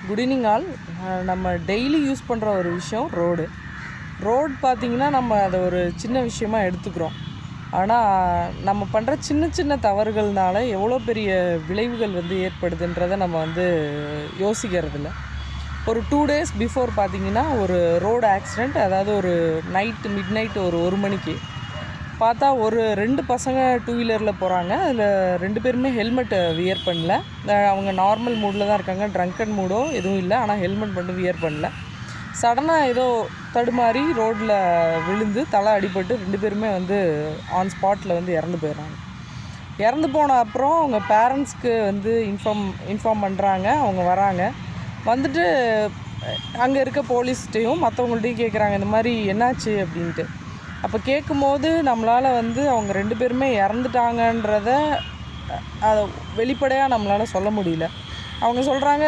Good evening all. நம்ம daily use பண்ணுற ஒரு விஷயம் ரோடு பார்த்திங்கன்னா நம்ம அதை ஒரு சின்ன விஷயமா எடுத்துக்கிறோம். ஆனால் நம்ம பண்ணுற சின்ன சின்ன தவறுகள்னால எவ்வளோ பெரிய விளைவுகள் வந்து ஏற்படுதுன்றதை நம்ம வந்து யோசிக்கிறதில்ல. ஒரு 2 days பிஃபோர் பார்த்திங்கன்னா ஒரு ரோடு ஆக்சிடெண்ட், அதாவது ஒரு மிட் நைட் ஒரு 1 மணிக்கு பார்த்தா ஒரு 2 பசங்க 2 வீலரில் போகிறாங்க. அதில் 2 பேருமே ஹெல்மெட் வியர் பண்ணல. அவங்க நார்மல் மூடில் தான் இருக்காங்க, ட்ரங்கன் மூடோ எதுவும் இல்லை, ஆனால் ஹெல்மெட் மட்டும் வியர் பண்ணல. சடனாக ஏதோ தடுமாறி ரோட்டில் விழுந்து தலை அடிபட்டு 2 பேருமே வந்து ஆன் ஸ்பாட்டில் வந்து இறந்து போயிடுறாங்க. இறந்து போன அப்புறம் அவங்க பேரண்ட்ஸ்க்கு வந்து இன்ஃபார்ம் பண்ணுறாங்க. அவங்க வராங்க, வந்துட்டு அங்கே இருக்க போலீஸ்கிட்டையும் மற்றவங்கள்ட்டையும் கேட்குறாங்க இந்த மாதிரி என்னாச்சு அப்படின்ட்டு. அப்போ கேட்கும்போது நம்மளால் வந்து அவங்க 2 பேருமே இறந்துட்டாங்கன்றத அதை வெளிப்படையாக நம்மளால் சொல்ல முடியல. அவங்க சொல்கிறாங்க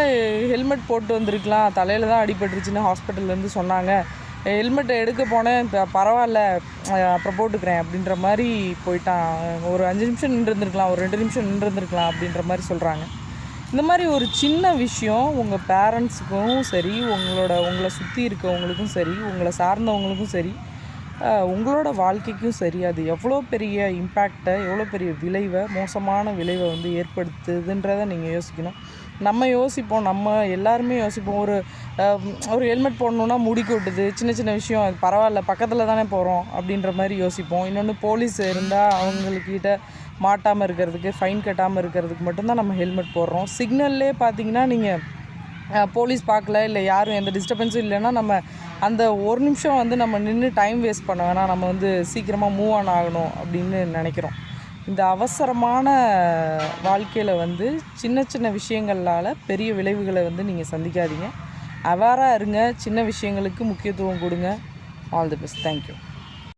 ஹெல்மெட் போட்டு வந்திருக்கலாம், தலையில் தான் அடிபட்டுருச்சுன்னு ஹாஸ்பிட்டல்லேருந்து சொன்னாங்க, ஹெல்மெட்டை எடுக்க போனேன், இப்போ பரவாயில்ல அப்புறம் போட்டுக்கிறேன் அப்படின்ற மாதிரி போயிட்டான். ஒரு 5 நிமிஷம் நின்றுருந்துருக்கலாம், ஒரு 2 நிமிஷம் நின்றுருந்துருக்கலாம் அப்படின்ற மாதிரி சொல்கிறாங்க. இந்த மாதிரி ஒரு சின்ன விஷயம் உங்கள் பேரண்ட்ஸுக்கும் சரி, உங்களை சுற்றி இருக்கவங்களுக்கும் சரி, உங்களை சார்ந்தவங்களுக்கும் சரி, உங்களோட வாழ்க்கைக்கும் சரி, அது எவ்வளோ பெரிய இம்பேக்டை, எவ்வளோ பெரிய விளைவை, மோசமான விளைவை வந்து ஏற்படுத்துதுன்றதை நீங்கள் யோசிக்கணும். நம்ம யோசிப்போம், நம்ம எல்லாருமே யோசிப்போம். ஒரு ஹெல்மெட் போடணுன்னா முடி கொட்டுது, சின்ன சின்ன விஷயம், அது பரவாயில்ல பக்கத்தில் தானே போகிறோம் அப்படின்ற மாதிரி யோசிப்போம். இன்னொன்று போலீஸ் இருந்தால் அவங்கக்கிட்ட மாட்டாமல் இருக்கிறதுக்கு, ஃபைன் கட்டாமல் இருக்கிறதுக்கு மட்டும்தான் நம்ம ஹெல்மெட் போடுறோம். சிக்னல்லே பார்த்தீங்கன்னா நீங்கள் போலீஸ் பார்க்கல, இல்லை யாரும் எந்த டிஸ்டர்பன்ஸும் இல்லைன்னா நம்ம அந்த 1 நிமிஷம் வந்து நம்ம நின்று டைம் வேஸ்ட் பண்ண வேணாம், நம்ம வந்து சீக்கிரமாக மூவ் ஆன் ஆகணும் அப்படின்னு நினைக்கிறோம். இந்த அவசரமான வாழ்க்கையில் வந்து சின்ன சின்ன விஷயங்களால் பெரிய விளைவுகளை வந்து நீங்கள் சந்திக்காதீங்க. அவேராக இருங்க, சின்ன விஷயங்களுக்கு முக்கியத்துவம் கொடுங்க. All the best. தேங்க்யூ.